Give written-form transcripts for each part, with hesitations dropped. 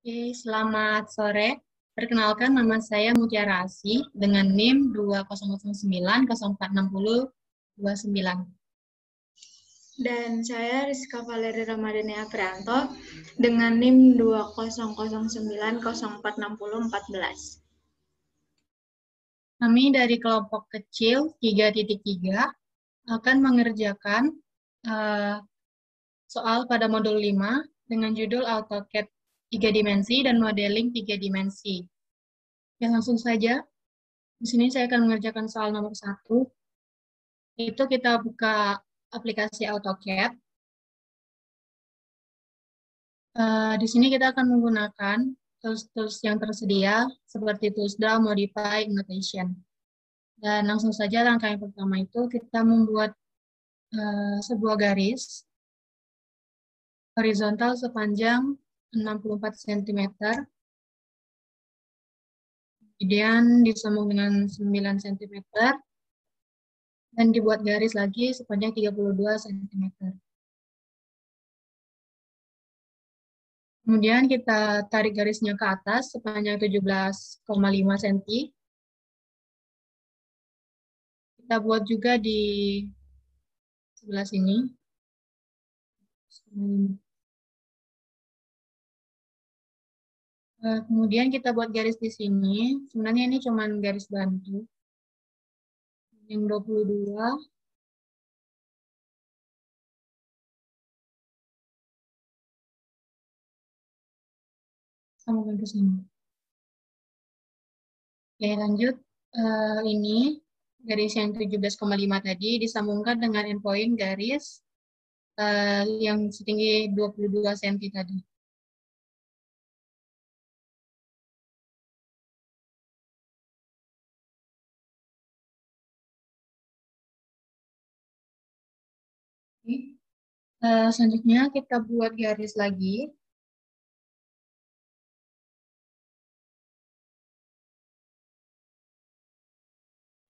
Oke, selamat sore. Perkenalkan, nama saya Mutiara Asih dengan NIM 2009046029. Dan saya Rizka Valeri Ramadhani Aprianto dengan NIM 2009046014. Kami dari kelompok kecil 3.3 akan mengerjakan soal pada modul 5 dengan judul AutoCAD 3 dimensi dan modeling 3 dimensi. Ya, langsung saja. Di sini saya akan mengerjakan soal nomor 1. Itu kita buka aplikasi AutoCAD. Di sini kita akan menggunakan tools-tools yang tersedia seperti tools draw, modify, annotation. Dan langsung saja langkah yang pertama itu kita membuat sebuah garis horizontal sepanjang 64 cm, kemudian disambung dengan 9 cm, dan dibuat garis lagi sepanjang 32 cm. Kemudian kita tarik garisnya ke atas sepanjang 17,5 cm. Kita buat juga di sebelah sini. Kemudian kita buat garis di sini. Sebenarnya ini cuma garis bantu. Yang 22. Sambungkan ke sini. Oke, lanjut. Ini garis yang 17,5 tadi disambungkan dengan endpoint garis yang setinggi 22 cm tadi. Oke. Selanjutnya kita buat garis lagi.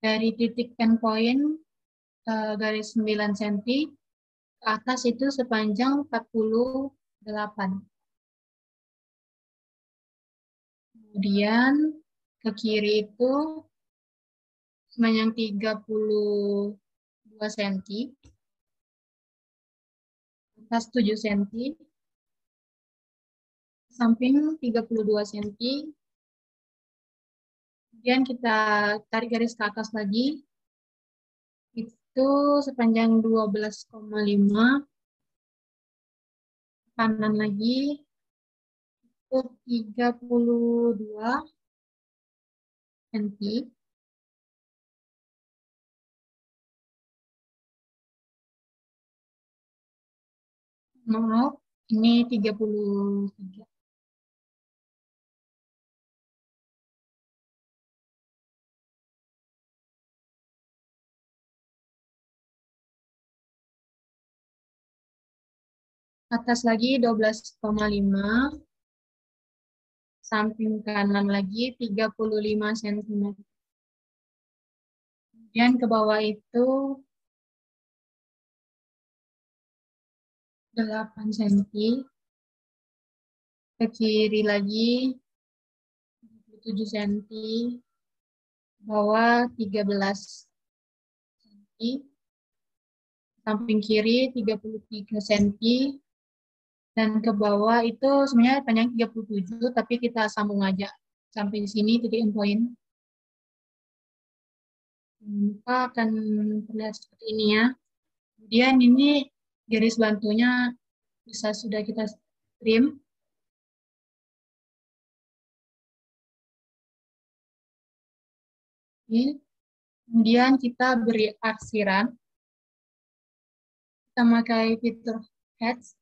Dari titik endpoint garis 9 cm ke atas itu sepanjang 48. Kemudian ke kiri itu sepanjang 32 cm, atas 7 cm, samping 32 cm. Kemudian kita tarik garis ke atas lagi, itu sepanjang 12,5, kanan lagi, itu 32 cm. Maaf, ini 33. Atas lagi 12,5, samping kanan lagi 35 cm. Kemudian ke bawah itu 8 cm, ke kiri lagi 7 cm, bawah 13 cm, samping kiri 33 cm, dan ke bawah itu sebenarnya panjang 37, tapi kita sambung aja sampai sini titik endpoint. Maka akan terlihat seperti ini ya. Kemudian ini garis bantunya bisa sudah kita trim. Oke. Kemudian kita beri arsiran. Kita pakai fitur Heads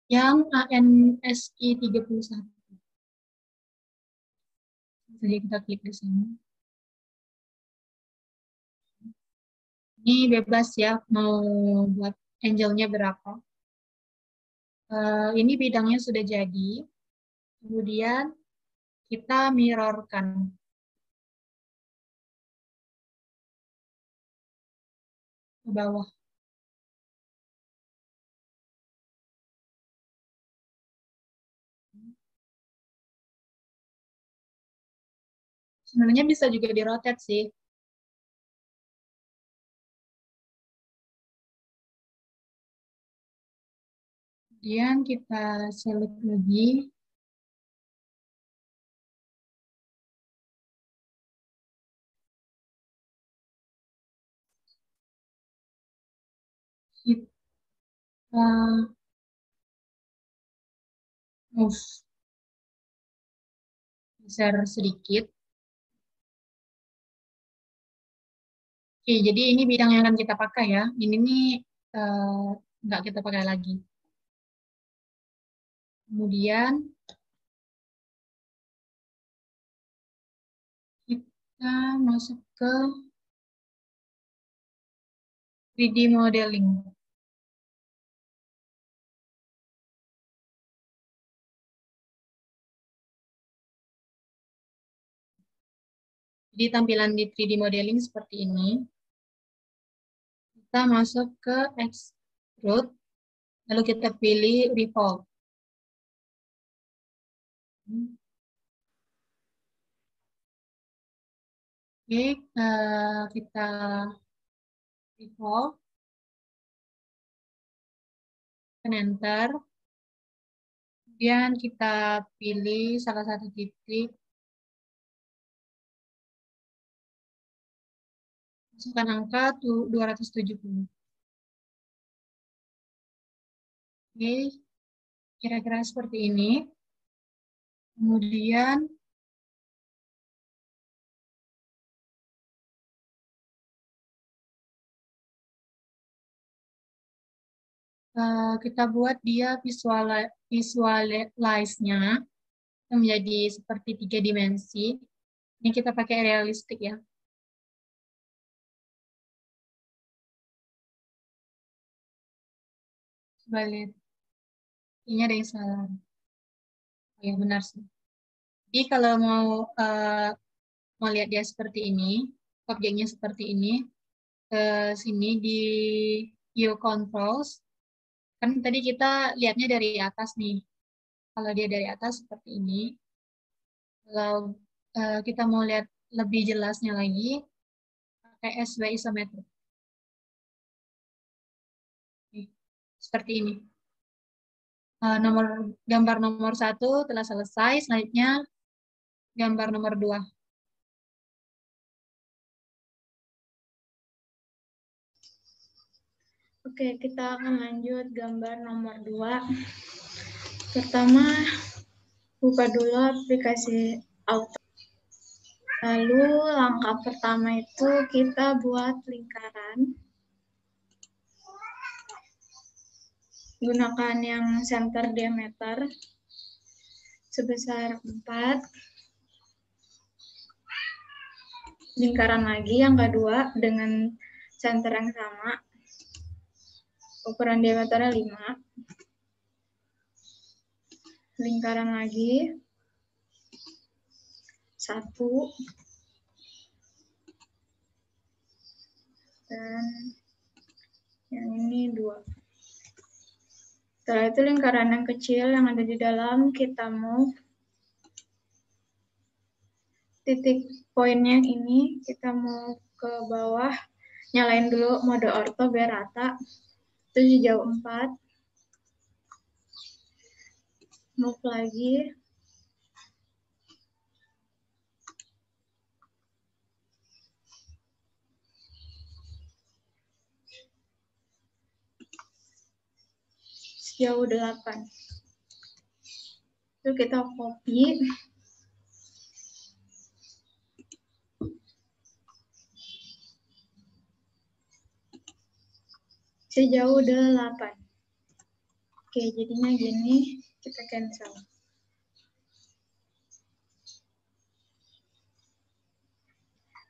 yang ANSI 31. Jadi kita klik di sini. Ini bebas ya, mau buat angelnya berapa. Ini bidangnya sudah jadi. Kemudian kita mirrorkan. Ke bawah. Sebenarnya bisa juga di-rotate sih. Kemudian kita select lagi. Kita move geser sedikit. Oke, jadi ini bidang yang akan kita pakai ya. Ini nih nggak kita pakai lagi. Kemudian kita masuk ke 3D modeling. Jadi tampilan di 3D modeling seperti ini. Kita masuk ke extrude, lalu kita pilih revolve. Oke, kita revolve, dan enter. Kemudian kita pilih salah satu titik, masukkan angka 270. Oke, kira-kira seperti ini. Kemudian kita buat dia visualize-nya menjadi seperti 3 dimensi. Ini kita pakai realistik ya. Coba lihat. Ini ada yang salah. Oh ya, benar sih. Jadi kalau mau lihat dia seperti ini, objeknya seperti ini, ke sini di view controls, kan tadi kita lihatnya dari atas nih. Kalau dia dari atas seperti ini, kalau kita mau lihat lebih jelasnya lagi, pakai SW isometric. Seperti ini. Gambar nomor 1 telah selesai, selanjutnya gambar nomor 2. Oke, kita akan lanjut gambar nomor 2. Pertama, buka dulu aplikasi auto. Lalu langkah pertama itu kita buat lingkaran. Gunakan yang center diameter sebesar 4. Lingkaran lagi yang kedua dengan center yang sama. Ukuran diameternya 5. Lingkaran lagi 1. Dan yang ini 2. Setelah itu lingkaran yang kecil yang ada di dalam kita move. Titik poinnya ini kita mau ke bawah. Nyalain dulu mode ortho biar rata. Itu sejauh 4. Move lagi. Sejauh 8. Itu kita copy. Sejauh 8. Oke, jadinya gini, kita cancel.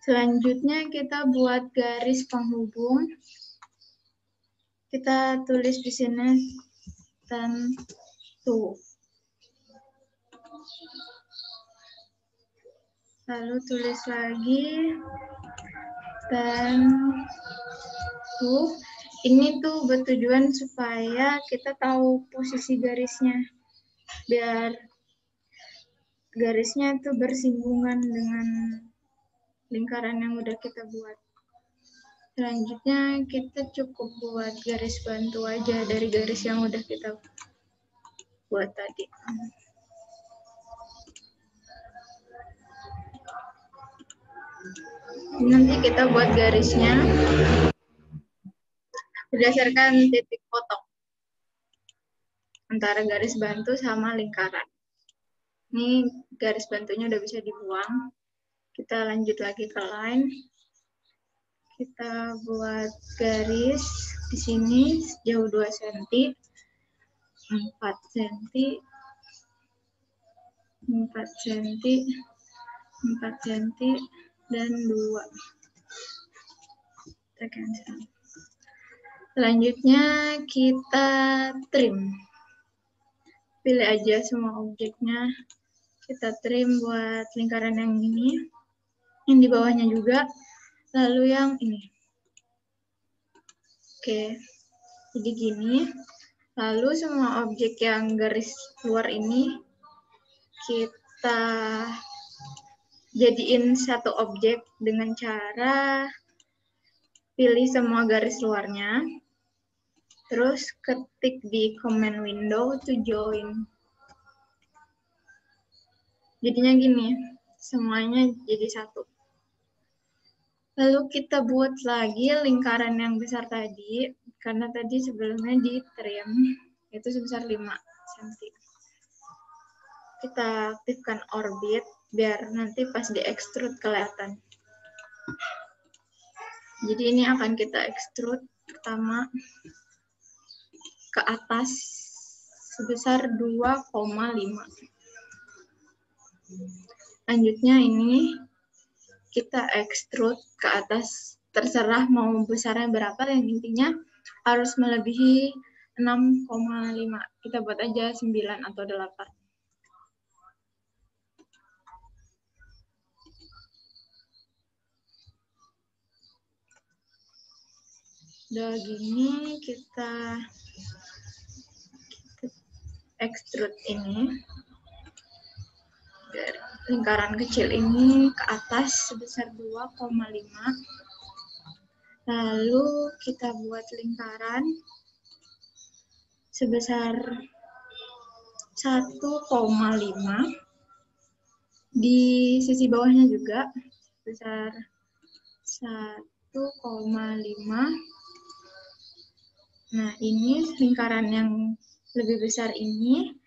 Selanjutnya kita buat garis penghubung. Kita tulis di sini tentu. Lalu tulis lagi tentu. Ini tuh bertujuan supaya kita tahu posisi garisnya. Biar garisnya itu bersinggungan dengan lingkaran yang udah kita buat. Selanjutnya kita cukup buat garis bantu aja dari garis yang udah kita buat tadi. Nanti kita buat garisnya berdasarkan titik potong antara garis bantu sama lingkaran. Ini garis bantunya udah bisa dibuang. Kita lanjut lagi ke line. Kita buat garis di sini sejauh 2 cm, 4 cm, 4 cm, 4 cm, dan 2. Kita cancel. Selanjutnya kita trim. Pilih aja semua objeknya. Kita trim buat lingkaran yang ini, yang di bawahnya juga, lalu yang ini. Oke, jadi gini. Lalu semua objek yang garis luar ini kita jadiin satu objek dengan cara pilih semua garis luarnya, terus ketik di command window to join. Jadinya gini, semuanya jadi satu. Lalu kita buat lagi lingkaran yang besar tadi, karena tadi sebelumnya di trim, itu sebesar 5 cm. Kita aktifkan orbit, biar nanti pas di extrude kelihatan. Jadi ini akan kita extrude pertama ke atas sebesar 2,5. Selanjutnya ini kita extrude ke atas, terserah mau besarnya berapa, yang intinya harus melebihi 6,5. Kita buat aja 9 atau 8. Udah gini kita extrude ini dari lingkaran kecil ini ke atas sebesar 2,5. Lalu kita buat lingkaran sebesar 1,5 di sisi bawahnya juga sebesar 1,5. Nah, ini lingkaran yang lebih besar ini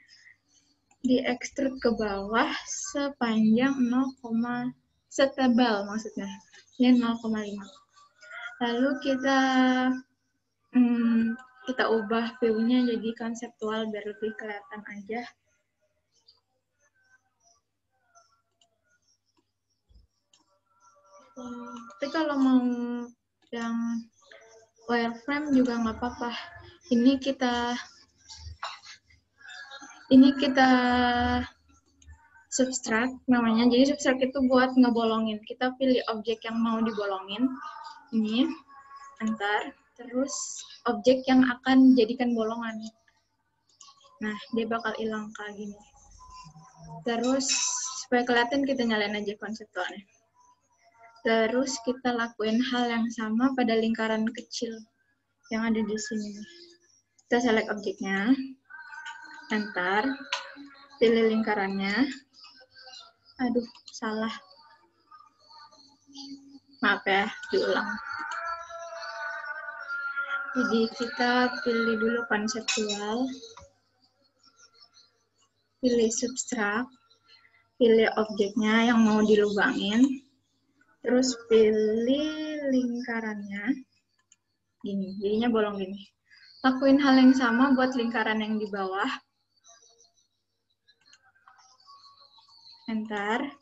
diekstrud ke bawah sepanjang setebal maksudnya, ini 0,5. Lalu kita ubah view-nya jadi konseptual biar lebih kelihatan aja. Tapi kalau mau yang wireframe juga nggak apa-apa. Ini kita subtract namanya. Jadi subtract itu buat ngebolongin. Kita pilih objek yang mau dibolongin. Ini, enter. Terus objek yang akan jadikan bolongan. Nah, dia bakal hilang kayak gini. Terus supaya kelihatan kita nyalain aja konseptualnya. Terus kita lakuin hal yang sama pada lingkaran kecil yang ada di sini. Kita select objeknya, enter, pilih lingkarannya. Aduh, salah. Maaf ya, diulang. Jadi kita pilih dulu konseptual, pilih subtract, pilih objeknya yang mau dilubangin, terus pilih lingkarannya, gini, jadinya bolong gini. Lakuin hal yang sama buat lingkaran yang di bawah, enter,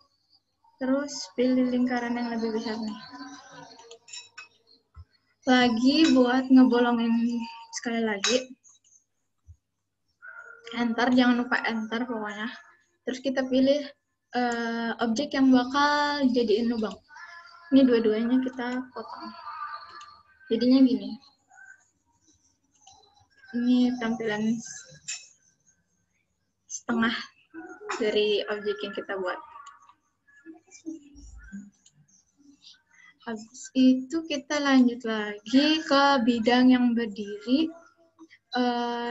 terus pilih lingkaran yang lebih besar nih. Lagi buat ngebolongin sekali lagi, enter, jangan lupa enter pokoknya. Terus kita pilih objek yang bakal jadiin lubang. Ini dua-duanya kita potong. Jadinya gini. Ini tampilan setengah dari objek yang kita buat. Habis itu kita lanjut lagi ke bidang yang berdiri.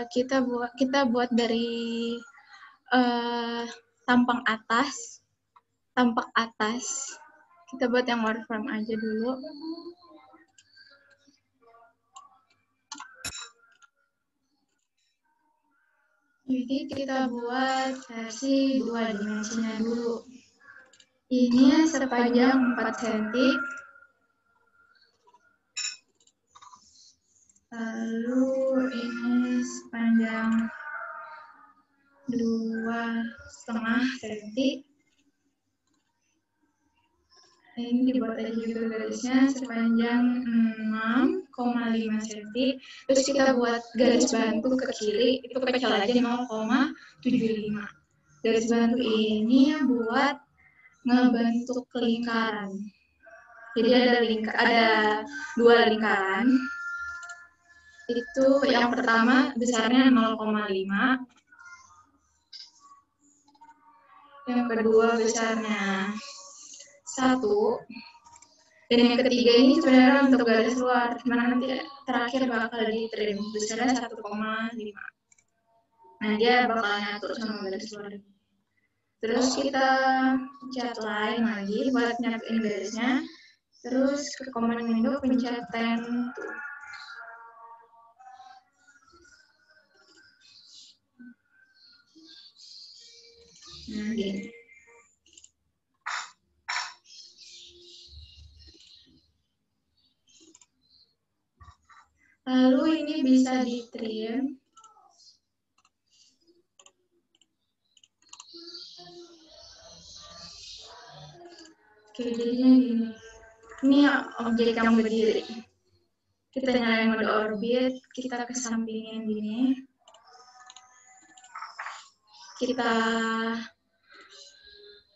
Kita buat dari tampak atas. Kita buat yang waterframe aja dulu. Jadi kita buat versi 2 dimensinya dulu. Ini sepanjang 4 cm. Lalu ini sepanjang 2,5 cm. Ini dibuat aja juga garisnya sepanjang 6,5 cm. Terus kita buat garis bantu ke kiri, itu pecel aja 0,75. Garis bantu ini buat ngebentuk lingkaran. Jadi ada 2 lingkaran. Itu yang pertama besarnya 0,5. Yang kedua besarnya 1. Dan yang ketiga ini sebenarnya untuk garis luar, mana nanti terakhir bakal ditrim besarnya 1,5. Nah, dia bakal nyatu sama garis luar. Terus kita pencet line lagi buat nyatuin garisnya. Terus ke command window pencet pen tool. Nah, gini. Lalu ini bisa di-trim. Oke, jadinya gini. Ini objek yang berdiri. Kita nyalain mode orbit, kita kesampingin gini.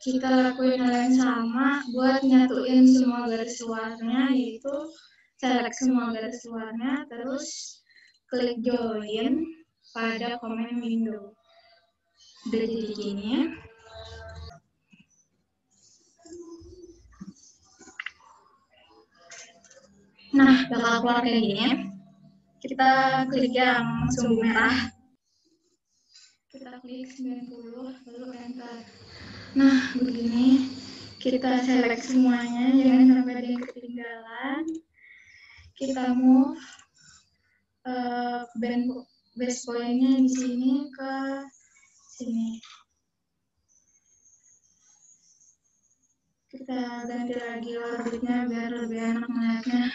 Kita lakuin hal yang sama buat nyatuin semua garis luarnya, yaitu select semua garis luarnya, terus klik join pada command window. Udah jadi gini. Nah, bakal keluar kayak gini. Kita klik yang sumbu merah. Kita klik 90, lalu enter. Nah, begini. Kita select semuanya, jangan sampai ada yang ketinggalan. Kita move base point-nya di sini ke sini. Kita ganti lagi orbitnya biar lebih enak melihatnya.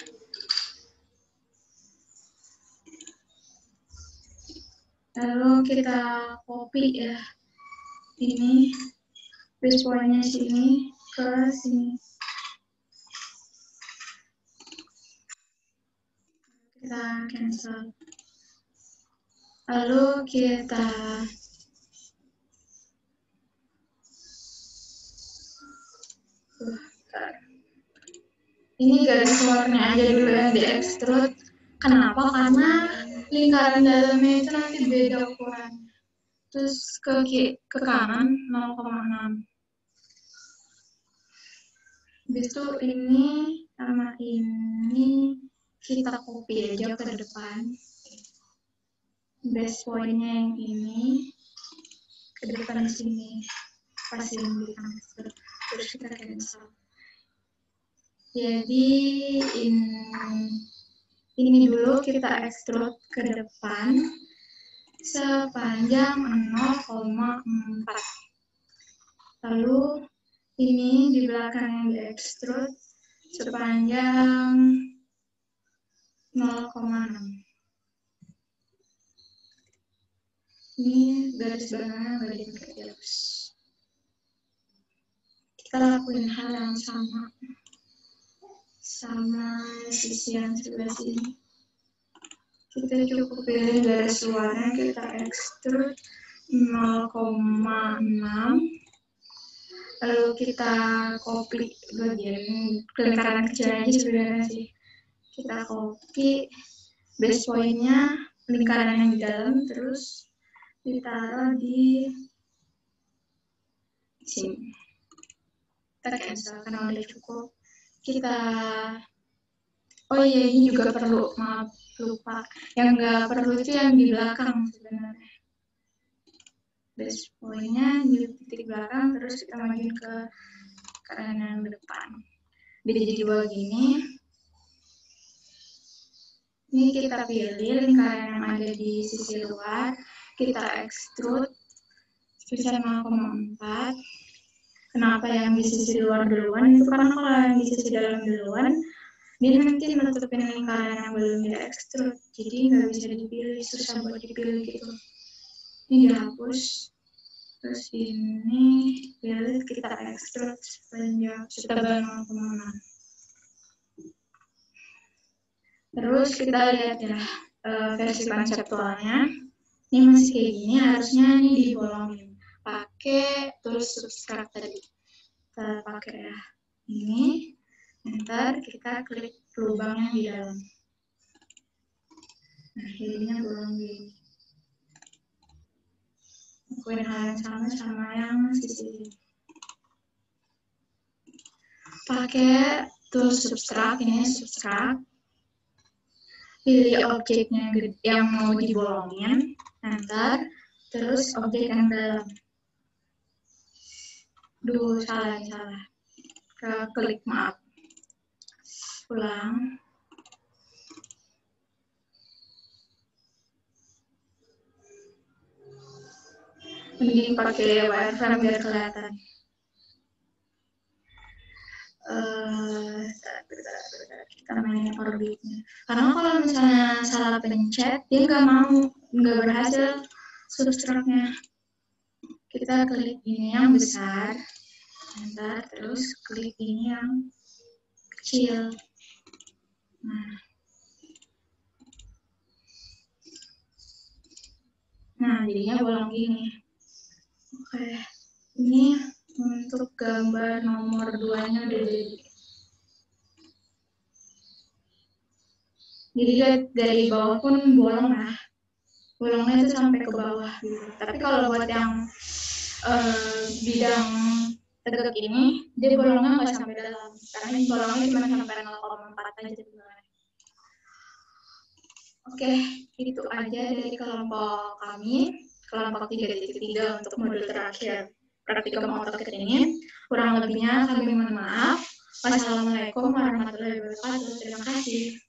Lalu kita copy ya. Ini base point-nya sini ke sini. Kita cancel. Lalu kita ini garis luarnya aja dulu yang di extrude. Kenapa? Karena lingkaran dalamnya itu nanti beda ukuran. Terus ke kanan 0,6. Habis itu ini sama ini kita copy aja ke depan. Base point-nya yang ini ke depan sini. Pasin di transfer. Terus kita cancel. Jadi ini dulu kita extrude ke depan sepanjang 0,4. Lalu ini di belakang yang di extrude sepanjang 0,6. Ini garis belakangnya nggak dipakai dihapus. Kita lakuin hal yang sama sisi yang sebelah sini. Kita cukup pilih garis luarnya, kita extrude 0,6. Lalu kita copy bagian lingkaran kecil aja sebenarnya sih. Kita copy base point-nya lingkaran yang di dalam, terus ditaruh di sini. Kita cancel karena udah cukup. kita, oh iya ini juga perlu, maaf lupa, yang nggak perlu itu yang di belakang sebenarnya. Base point-nya di titik belakang, terus kita majuin ke kanan depan. Dia jadi dua gini. Ini kita pilih lingkaran yang ada di sisi luar, kita extrude sebesar 0,4. Kenapa yang di sisi luar duluan? Itu karena kalau yang di sisi dalam duluan, dia nanti menutupin lingkaran yang belum di extrude, jadi nggak bisa dipilih, susah buat dipilih gitu. Ini dihapus, terus ini pilih kita extrude setebal 0,6. Terus kita lihat ya versi konseptualnya. Ini masih kayak gini, harusnya ini dibolongin pakai tools subtract tadi. Kita pakai ya ini. Ntar kita klik lubangnya di dalam. Nah, jadinya bolong gini. Lakuin hal yang sama yang sisi. Pakai tool subtract, ini subtract. Pilih objeknya yang mau dibolongin, ntar terus objek yang dalam. Duh, salah. Klik maaf. Ulang. Mending pakai wireframe biar kelihatan. Kita mainin orbitnya. Karena kalau misalnya salah pencet, dia nggak berhasil subtract-nya. Kita klik ini yang besar, ntar terus klik ini yang kecil. Nah, jadinya bolong gini. Oke, ini untuk gambar nomor 2-nya udah jadi. Jadi dari bawah pun bolong lah. Bolongnya itu sampai ke bawah gitu. Tapi kalau buat yang bidang tegak ini, dia bolongnya nggak sampai dalam. Karena bolongnya cuma sampai 0,4 aja sebenarnya. Oke, itu aja dari kelompok kami, kelompok 3.3 untuk modul terakhir praktikum AutoCAD ini. Kurang lebihnya kami mohon maaf. Wassalamualaikum warahmatullahi wabarakatuh. Terima kasih.